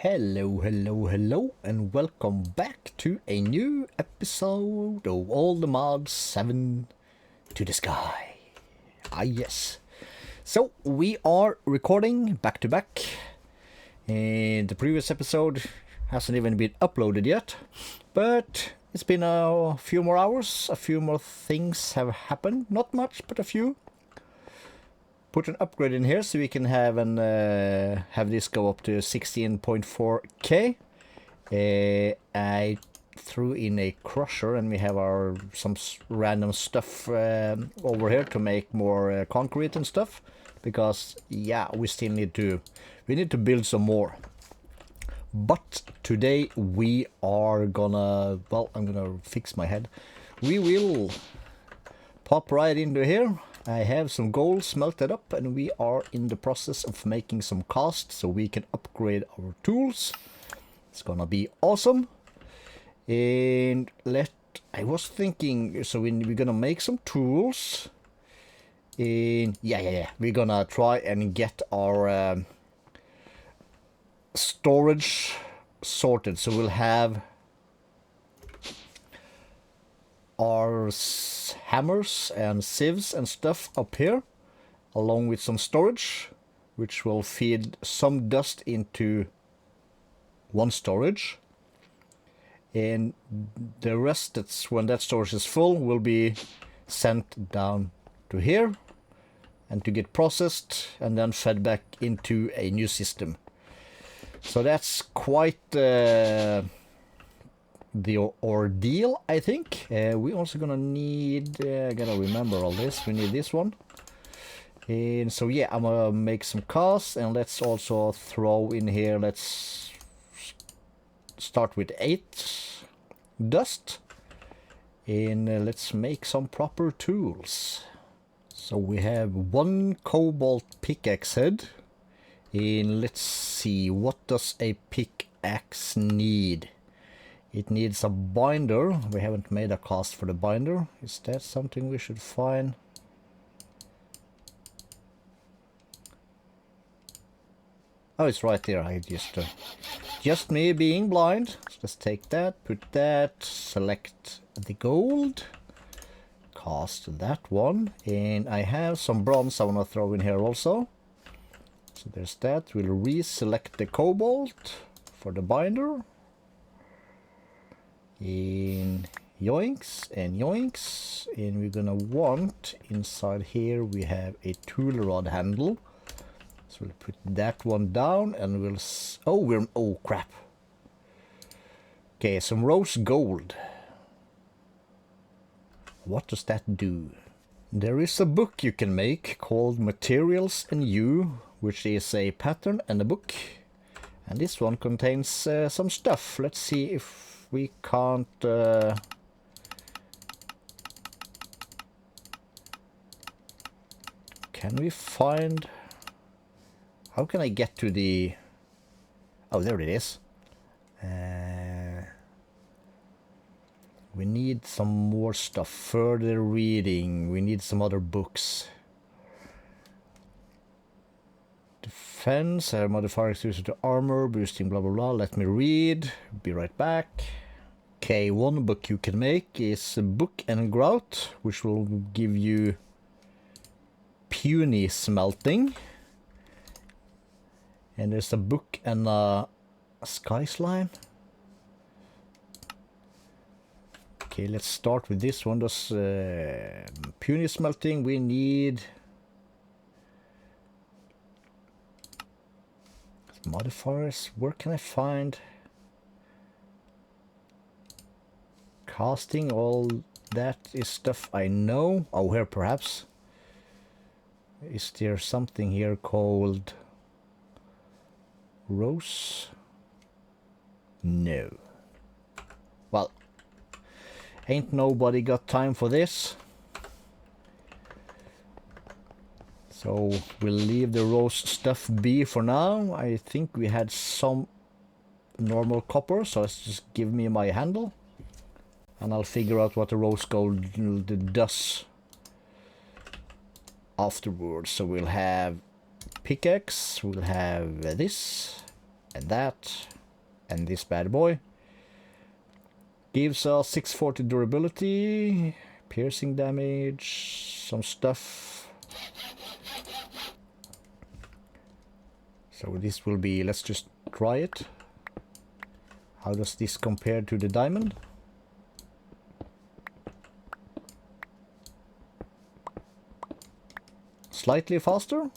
Hello, and welcome back to a new episode of All the Mods 7 to the Sky. Ah, yes. So, we are recording back to back, and the previous episode hasn't even been uploaded yet, but it's been a few more hours, a few more things have happened, not much, but a few. Put an upgrade in here so we can have this go up to 16.4k. I threw in a crusher and we have some random stuff over here to make more concrete and stuff, because yeah, we need to build some more. But today we are gonna, well, I'm gonna fix my head. We will pop right into here. I have some gold smelted up and we are in the process of making some cast so we can upgrade our tools. It's gonna be awesome. And I was thinking, so we're gonna make some tools. And yeah, we're gonna try and get our storage sorted, so we'll have our hammers and sieves and stuff up here, along with some storage, which will feed some dust into one storage, and the rest, that's when that storage is full, will be sent down to here and to get processed and then fed back into a new system. So that's quite the ordeal, I think. We also gonna need, I gotta remember all this, we need this one. And so yeah, I'm gonna make some casts, and let's also throw in here, let's start with 8 dust, and let's make some proper tools. So we have 1 cobalt pickaxe head, and let's see, what does a pickaxe need? It needs a binder. We haven't made a cast for the binder. Is that something we should find? Oh, it's right there. I just me being blind. So let's take that, put that, select the gold, cast that one, and I have some bronze I want to throw in here also. So there's that. We'll reselect the cobalt for the binder. In yoinks and yoinks, and we're gonna want inside here, we have a tool rod handle, so we'll put that one down, and we'll oh crap. Okay, some rose gold. What does that do? There is a book you can make called Materials and You, which is a pattern and a book, and this one contains some stuff. Let's see if we can't can we find, how can I get to the, oh, there it is. We need some more stuff, further reading, we need some other books. Defense, modifier exposure to armor, boosting blah blah blah. Let me read, be right back. Okay, one book you can make is Book and Grout, which will give you puny smelting. And there's a book and a sky slime. Okay, let's start with this one. Does puny smelting, we need modifiers. Where can I find casting? All that is stuff I know. Oh, here perhaps. Is there something here called rose? No. Well, ain't nobody got time for this, so we'll leave the rose stuff be for now. I think we had some normal copper, so let's just give me my handle and I'll figure out what the rose gold does afterwards. So we'll have pickaxe, we'll have this, and that, and this bad boy. Gives us 640 durability, piercing damage, some stuff. So this will be, let's just try it. How does this compare to the diamond? Slightly faster.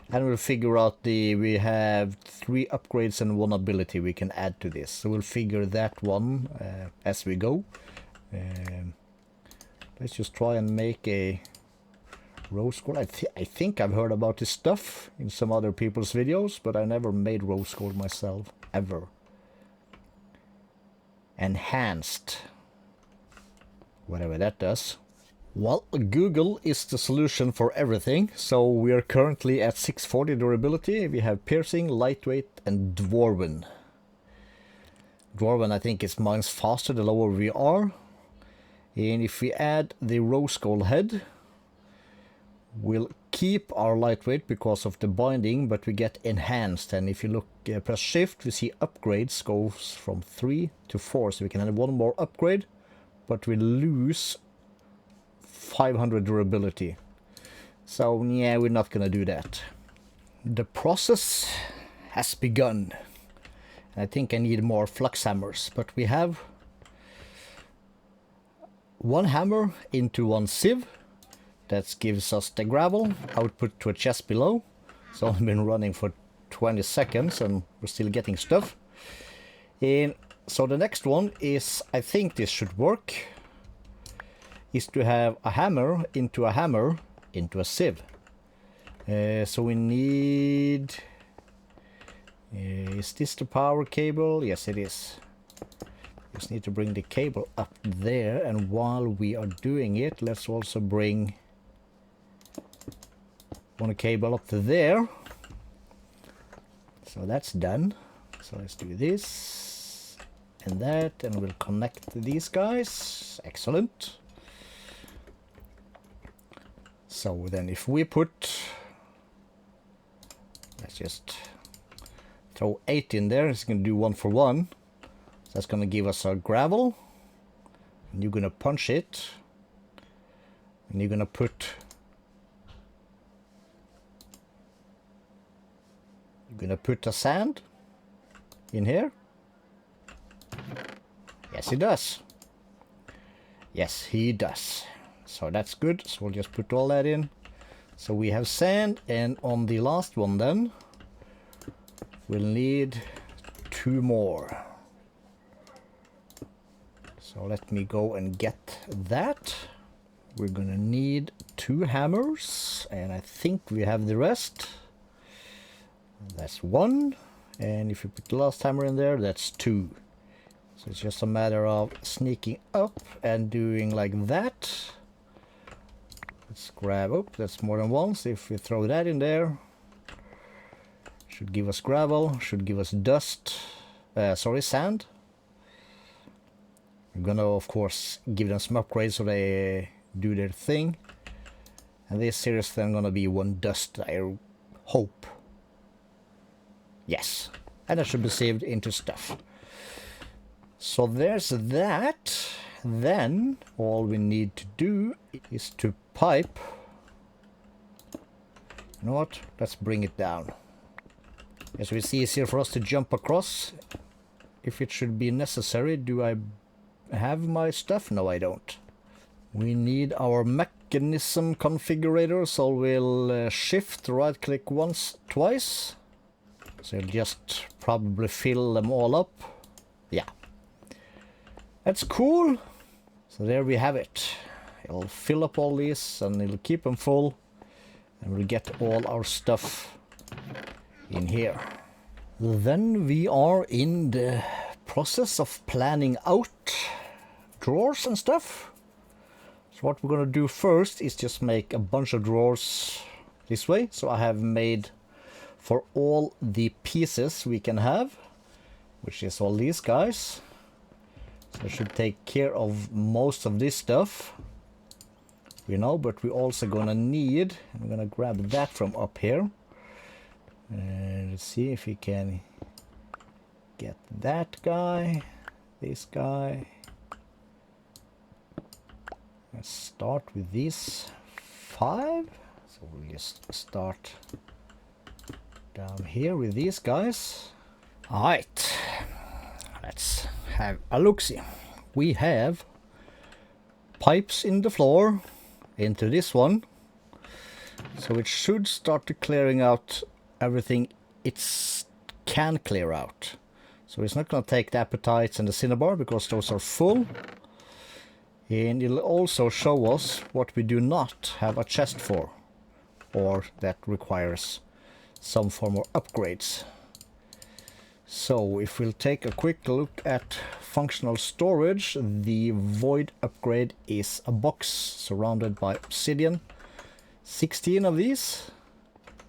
And we'll figure out we have 3 upgrades and 1 ability we can add to this. So we'll figure that one as we go. Let's just try and make a rose gold. I think I've heard about this stuff in some other people's videos, but I never made rose gold myself, ever. Enhanced. Whatever that does. Well, Google is the solution for everything, so we are currently at 640 durability. We have piercing, lightweight, and dwarven. Dwarven, I think, is mines faster the lower we are. And if we add the rose gold head, we'll keep our lightweight because of the binding, but we get enhanced. And if you look, press shift, we see upgrades goes from 3 to 4, so we can have 1 more upgrade, but we lose 500 durability. So yeah, we're not gonna do that. The process has begun. I think I need more flux hammers, but we have 1 hammer into 1 sieve. That gives us the gravel output to a chest below. So I've been running for 20 seconds and we're still getting stuff. And so the next one is, I think this should work, is to have a hammer into a sieve. So we need... is this the power cable? Yes, it is. Just need to bring the cable up there, and while we are doing it, let's also bring one cable up to there. So that's done. So let's do this and that, and we'll connect these guys. Excellent. So then if we put, let's just throw 8 in there, it's going to do 1 for 1. So that's going to give us our gravel. And you're going to punch it. And you're going to put, a sand in here. Yes, he does. Yes, he does. So that's good. So we'll just put all that in. So we have sand, and on the last one then, we'll need 2 more. So let me go and get that. We're gonna need 2 hammers, and I think we have the rest. That's 1, and if you put the last hammer in there, that's 2. So it's just a matter of sneaking up and doing like that. Let's grab up, that's more than 1, so if we throw that in there, should give us gravel, should give us dust, sand. I'm gonna of course give them some upgrades so they do their thing. And this series then gonna be 1 dust, I hope. Yes, and that should be saved into stuff. So there's that. Then all we need to do is to pipe. You know what? Let's bring it down. As we see, it's easier for us to jump across. If it should be necessary, do I have my stuff? No, I don't. We need our mechanism configurator, so we'll shift right click twice. So you'll just probably fill them all up. Yeah. That's cool. So there we have it. It'll fill up all these and it'll keep them full. And we'll get all our stuff in here. Then we are in the process of planning out drawers and stuff. So what we're gonna do first is just make a bunch of drawers this way. So I have made for all the pieces we can have, which is all these guys. So I should take care of most of this stuff, you know, but we're also gonna need, I'm gonna grab that from up here. And let's see if we can get that guy, this guy. Let's start with these 5. So we'll just start down here with these guys. Alright, let's have a look-see. We have pipes in the floor into this one. So it should start to clearing out everything it can clear out. So it's not going to take the appetites and the cinnabar because those are full. And it'll also show us what we do not have a chest for, or that requires some form of upgrades. So if we'll take a quick look at functional storage, the void upgrade is a box surrounded by obsidian. 16 of these.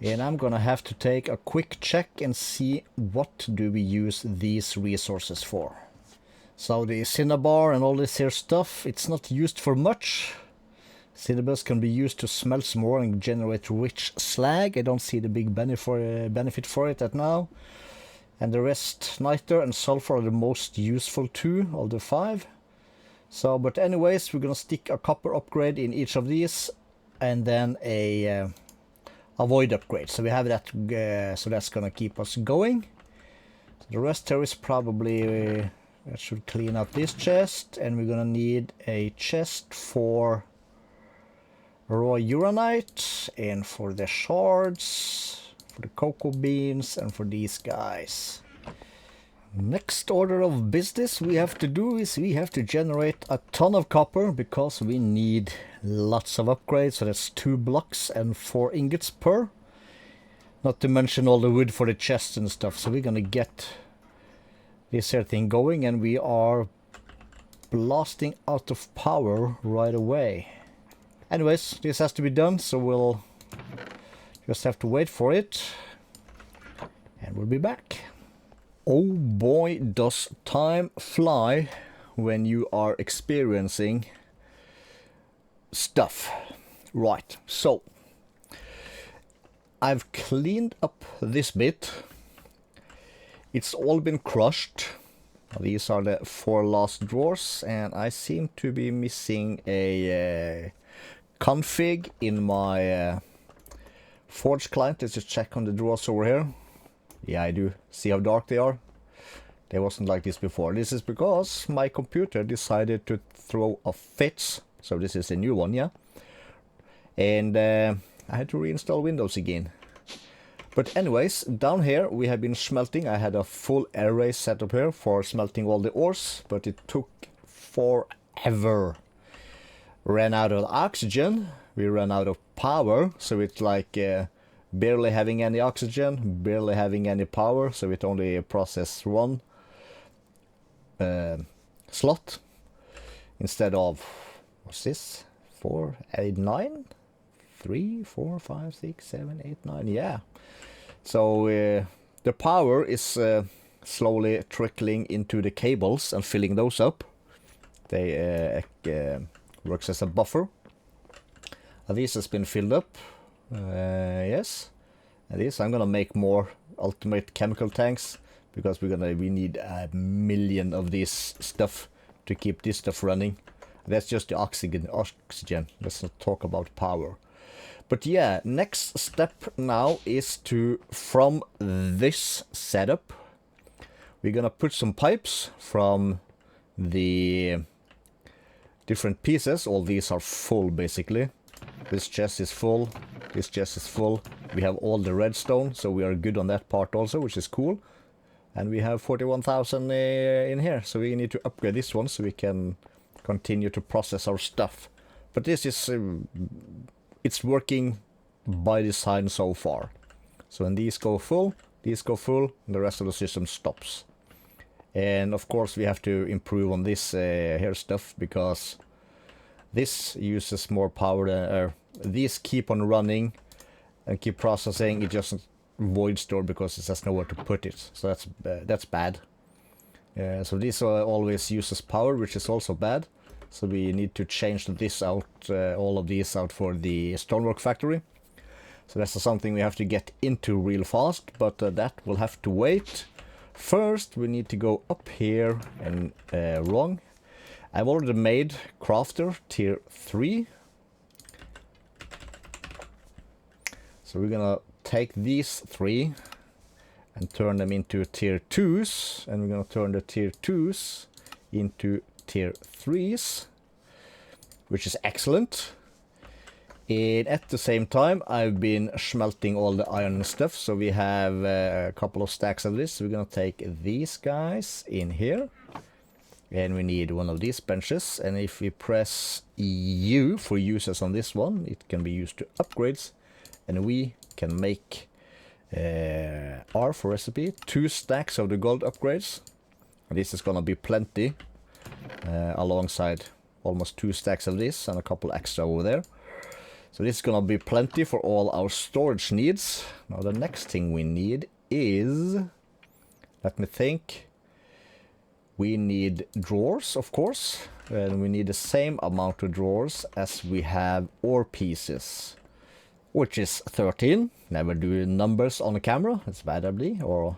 And I'm gonna have to take a quick check and see what do we use these resources for. So the cinnabar and all this here stuff, it's not used for much. Cinnabars can be used to smelt some more and generate rich slag. I don't see the big benefit for it at now. And the rest, niter and sulfur, are the most useful 2 of the 5. So, but anyways, we're gonna stick a copper upgrade in each of these, and then a void upgrade. So we have that, so that's gonna keep us going. So the rest here is probably, that should clean up this chest, and we're gonna need a chest for raw uranite, and for the shards, for the cocoa beans, and for these guys. Next order of business we have to do is we have to generate a ton of copper because we need lots of upgrades. So that's 2 blocks and 4 ingots per. Not to mention all the wood for the chests and stuff. So we're gonna get this here thing going, and we are blasting out of power right away. Anyways, this has to be done, so we'll just have to wait for it, and we'll be back. Oh boy, does time fly when you are experiencing stuff. Right, so I've cleaned up this bit. It's all been crushed. These are the 4 last drawers, and I seem to be missing a config in my Forge client. Let's just check on the drawers over here. Yeah, I do. See how dark they are? They wasn't like this before. This is because my computer decided to throw a fit. So this is a new one, yeah? And I had to reinstall Windows again. But anyways, down here we have been smelting. I had a full array set up here for smelting all the ores, but it took forever. Ran out of oxygen, we ran out of power, so it's like barely having any oxygen, barely having any power, so it only processed 1 slot instead of, what's this, 4, 8, 9? 3, 4, 5, 6, 7, 8, 9, yeah. So the power is slowly trickling into the cables and filling those up. They works as a buffer. This has been filled up, yes. And this, I'm gonna make more ultimate chemical tanks because we need 1,000,000 of this stuff to keep this stuff running. That's just the oxygen. Let's not talk about power. But yeah, next step now is to, from this setup, we're gonna put some pipes from the different pieces. All these are full basically. This chest is full, this chest is full. We have all the redstone, so we are good on that part also, which is cool. And we have 41,000 in here, so we need to upgrade this one so we can continue to process our stuff. But this is, it's working by design so far. So when these go full, and the rest of the system stops. And of course we have to improve on this here stuff, because this uses more power than, these keep on running and keep processing. It just void store because it has nowhere to put it. So that's bad. So this always uses power, which is also bad. So we need to change this out, all of these out for the stonework factory. So that's something we have to get into real fast, but that will have to wait. First, we need to go up here and wrong. I've already made crafter tier 3. So we're gonna take these 3 and turn them into tier 2s, and we're gonna turn the tier 2s into tier 3s, which is excellent. And at the same time, I've been smelting all the iron and stuff, so we have a couple of stacks of this. We're gonna take these guys in here, and we need one of these benches, and if we press EU for users on this one, it can be used to upgrades, and we can make R for recipe, 2 stacks of the gold upgrades, and this is gonna be plenty, alongside almost 2 stacks of this and a couple extra over there. So this is gonna be plenty for all our storage needs. Now the next thing we need is, let me think, we need drawers, of course, and we need the same amount of drawers as we have ore pieces, which is 13. Never do numbers on the camera, it's bad, I believe, or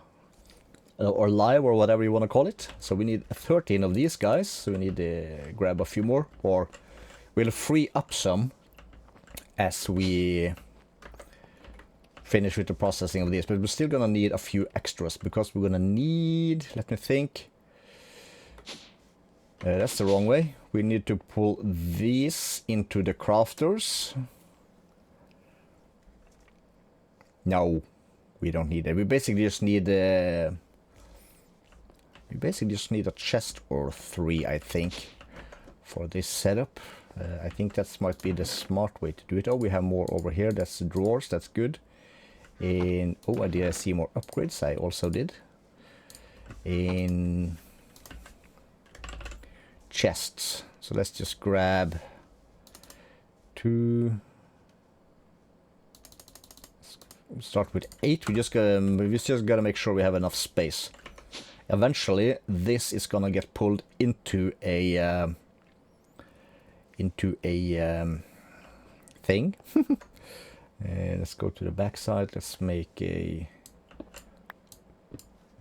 live, or whatever you want to call it. So we need 13 of these guys, so we need to grab a few more, or we'll free up some as we finish with the processing of this. But we're still gonna need a few extras, because we're gonna need, let me think, that's the wrong way. We need to pull these into the crafters. No, we don't need it. We basically just need a chest or 3, I think, for this setup. I think that might be the smart way to do it. Oh, we have more over here. That's the drawers. That's good. And oh, I did see more upgrades. I also did. In chests. So let's just grab 2. Let's start with 8. We just gotta make sure we have enough space. Eventually, this is gonna get pulled into a thing. Let's go to the back side. Let's make a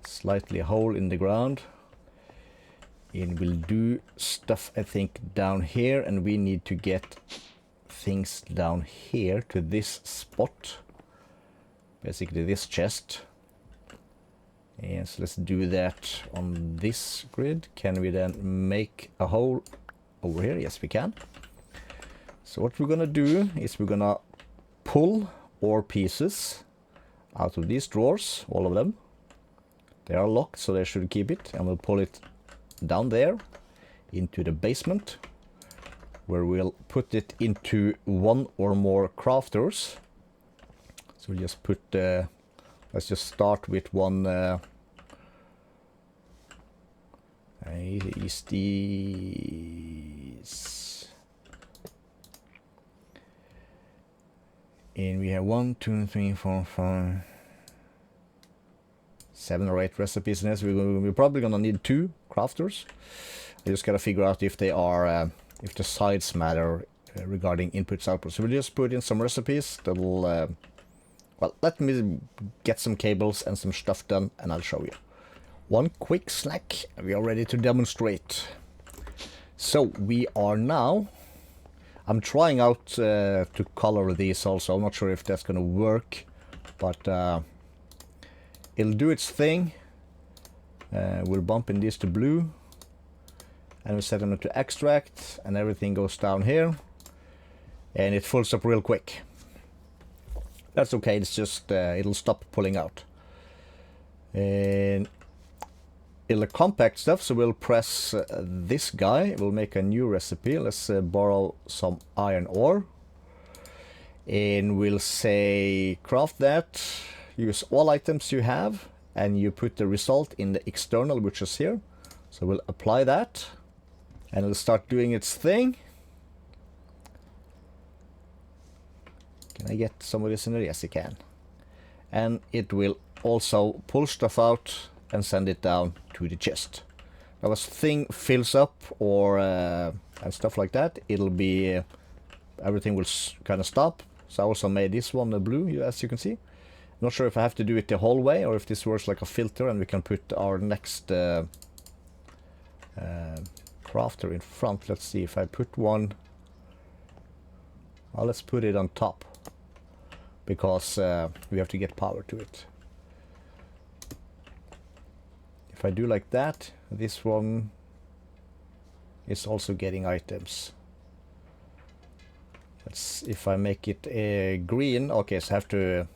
slightly hole in the ground, and we'll do stuff, I think, down here, and we need to get things down here to this spot, basically this chest. And so let's do that on this grid. Can we then make a hole over here? Yes, we can. So what we're gonna do is we're gonna pull ore pieces out of these drawers, all of them. They are locked, so they should keep it. And we'll pull it down there into the basement, where we'll put it into 1 or more crafters. So we'll just put, let's just start with one. Is these, and we have 1, 2, 3, 4, 5, 7 or 8 recipes in this. We're probably gonna need 2 crafters. I just gotta figure out if they are, if the sides matter regarding inputs outputs. So we'll just put in some recipes that'll, well, let me get some cables and some stuff done, and I'll show you. One quick snack, we are ready to demonstrate. So we are now, I'm trying out to color these also. I'm not sure if that's gonna work, but it'll do its thing. We're bumping these to blue, and we set them to extract, and everything goes down here, and it fills up real quick. That's okay, it's just, it'll stop pulling out. And it'll compact stuff, so we'll press this guy, we'll make a new recipe. Let's borrow some iron ore, and we'll say craft that, use all items you have, and you put the result in the external, which is here. So we'll apply that, and it'll start doing its thing. Can I get some of this in there? Yes, you can. And it will also pull stuff out and send it down to the chest. Now as thing fills up, or and stuff like that, it'll be, everything will kind of stop. So I also made this one blue, as you can see. Not sure if I have to do it the whole way or if this works like a filter and we can put our next crafter in front. Let's see if I put one. Well, let's put it on top because we have to get power to it. If I do like that, this one is also getting items. Let's, if I make it green, okay, so I have to,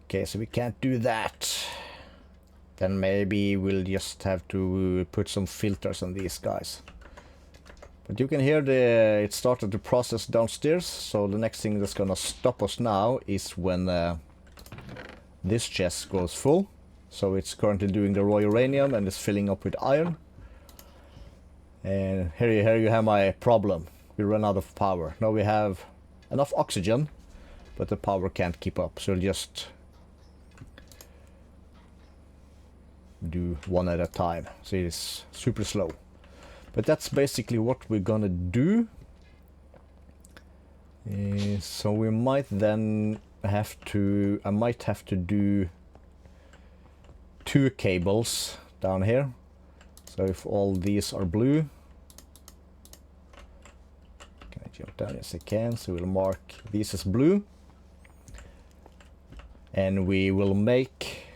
okay, so we can't do that. Then maybe we'll just have to put some filters on these guys. But you can hear it started to process downstairs, so the next thing that's gonna stop us now is when this chest goes full. So it's currently doing the raw uranium and it's filling up with iron. And here you have my problem. We run out of power. Now we have enough oxygen, but the power can't keep up. So we'll just do one at a time. So it's super slow. But that's basically what we're gonna do. So we might then have to, I might have to do 2 cables down here. So if all these are blue, can I jump down? Yes I can. So we'll mark these as blue. And we will make,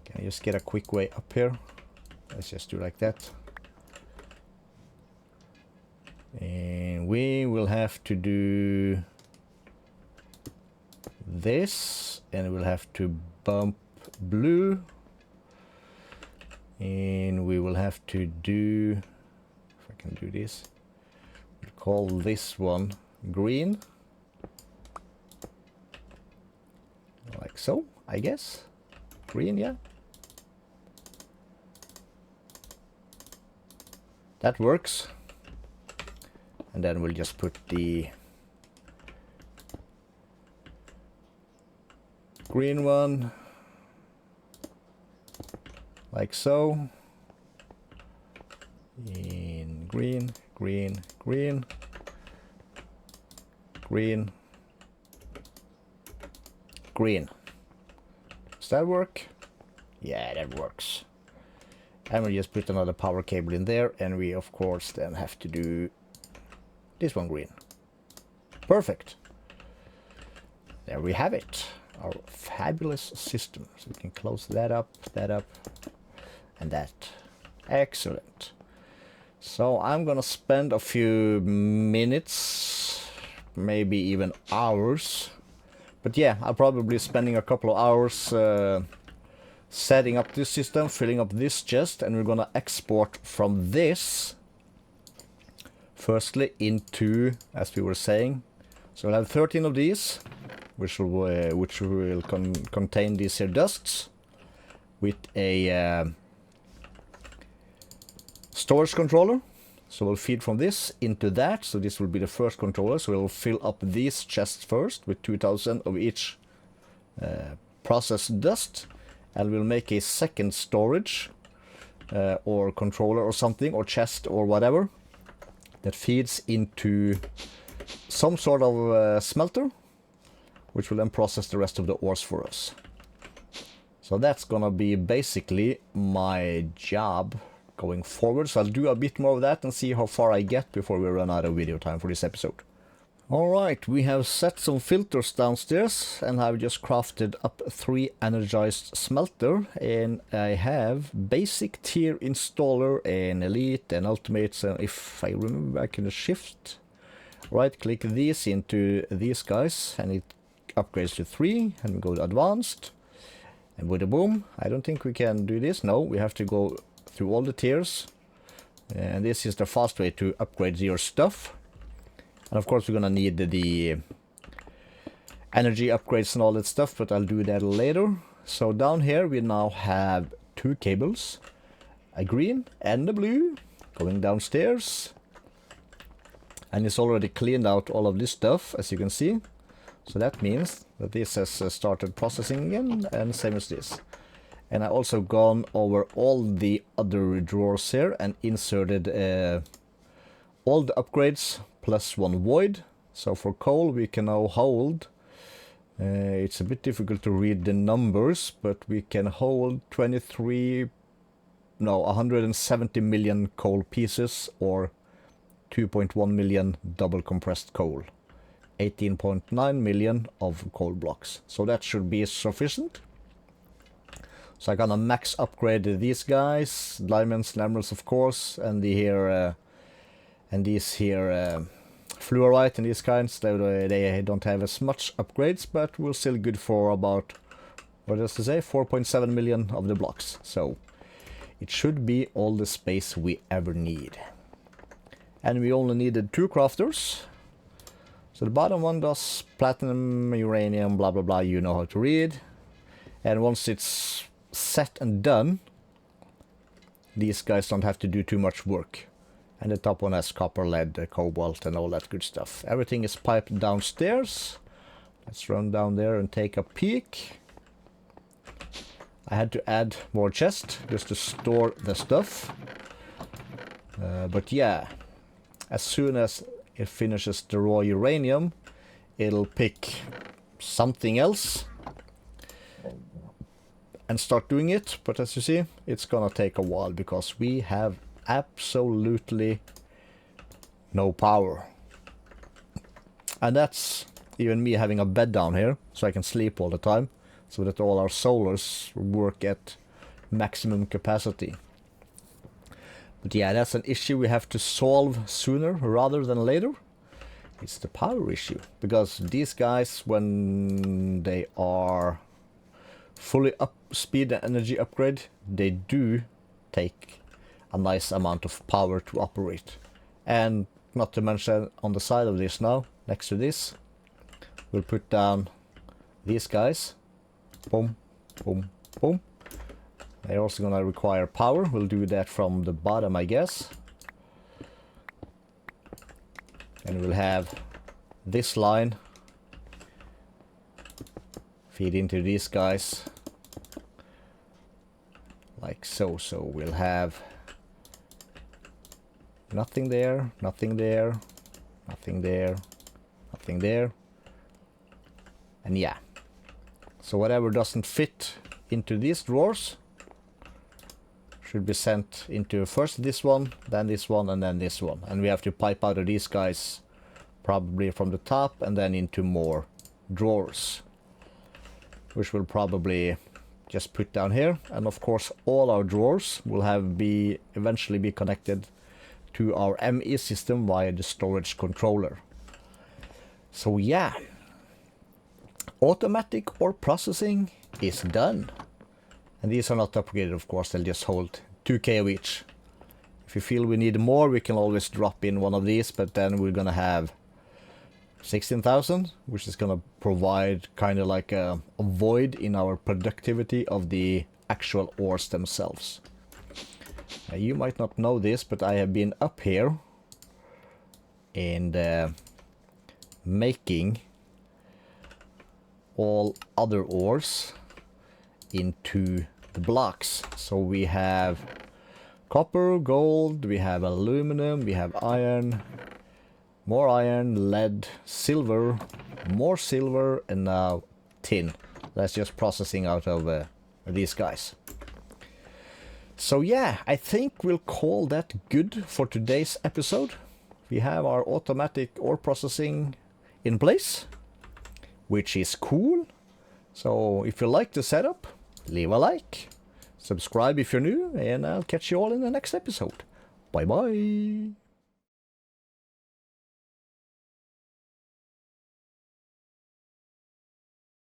can I just get a quick way up here? Let's just do like that. And we will have to do this, and we'll have to bump blue. And we will have to do, if I can do this, we'll call this one green. Like so, I guess. Green, yeah. That works. And then we'll just put the green one like so. In green, green, green, green, green. Does that work? Yeah, that works. And we just put another power cable in there, and we of course then have to do this one green. Perfect. There we have it. Our fabulous system. So we can close that up, and that. Excellent. So I'm gonna spend a few minutes, maybe even hours. But yeah, I'll probably be spending a couple of hours setting up this system, filling up this chest, and we're gonna export from this firstly into, as we were saying, so we'll have 13 of these, which will contain these here dusts, with a storage controller. So we'll feed from this into that, so this will be the first controller. So we'll fill up these chests first with 2000 of each processed dust, and we'll make a second storage or controller or something, or chest or whatever, that feeds into some sort of smelter, which will then process the rest of the ores for us. So that's gonna be basically my job going forward. So I'll do a bit more of that and see how far I get before we run out of video time for this episode. Alright, we have set some filters downstairs, and I've just crafted up 3 energized smelter, and I have basic tier installer and elite and ultimates, and if I remember I can shift right click these into these guys and it upgrades to 3, and we go to advanced, and with a boom. I don't think we can do this. No, we have to go through all the tiers, and this is the fast way to upgrade your stuff. And of course we're gonna need the energy upgrades and all that stuff, but I'll do that later. So down here we now have 2 cables, a green and a blue, going downstairs. And it's already cleaned out all of this stuff, as you can see. So that means that this has started processing again, and same as this. And I also gone over all the other drawers here and inserted all the upgrades plus 1 void. So for coal we can now hold, it's a bit difficult to read the numbers, but we can hold 170 million coal pieces, or 2.1 million double compressed coal. 18.9 million of coal blocks. So that should be sufficient. So I'm gonna max upgrade these guys, diamonds and emeralds of course, and the here and these here fluorite and these kinds. They don't have as much upgrades, but we're still good for about, what does it say, 4.7 million of the blocks. So it should be all the space we ever need. And we only needed 2 crafters. So the bottom one does platinum, uranium, blah blah blah, you know how to read. And once it's set and done, these guys don't have to do too much work. And the top one has copper, lead, cobalt and all that good stuff. Everything is piped downstairs. Let's run down there and take a peek. I had to add more chests just to store the stuff. But yeah, as soon as it finishes the raw uranium, it'll pick something else and start doing it. But as you see, it's gonna take a while because we have absolutely no power. And that's even me having a bed down here so I can sleep all the time, so that all our solars work at maximum capacity. But yeah, that's an issue we have to solve sooner rather than later. It's the power issue, because these guys, when they are fully up speed and energy upgrade, they do take a nice amount of power to operate. And not to mention, on the side of this now, next to this, we'll put down these guys. Boom, boom, boom. They're also gonna require power. We'll do that from the bottom, I guess. And we'll have this line feed into these guys like so. So we'll have nothing there, nothing there, nothing there, nothing there. And yeah, so whatever doesn't fit into these drawers should be sent into first this one, then this one, and then this one. And we have to pipe out of these guys probably from the top and then into more drawers, which will probably just put down here. And of course all our drawers will eventually be connected to our ME system via the storage controller. So yeah, automatic ore processing is done. And these are not upgraded, of course, they'll just hold 2k of each. If you feel we need more, we can always drop in one of these, but then we're gonna have 16,000, which is gonna provide kind of like a void in our productivity of the actual ores themselves. Now, you might not know this, but I have been up here and making all other ores into the blocks. So we have copper, gold, we have aluminum, we have iron, more iron, lead, silver, more silver, and now tin. That's just processing out of these guys. So yeah, I think we'll call that good for today's episode. We have our automatic ore processing in place, which is cool. So if you like the setup, leave a like, subscribe if you're new, and I'll catch you all in the next episode. Bye bye.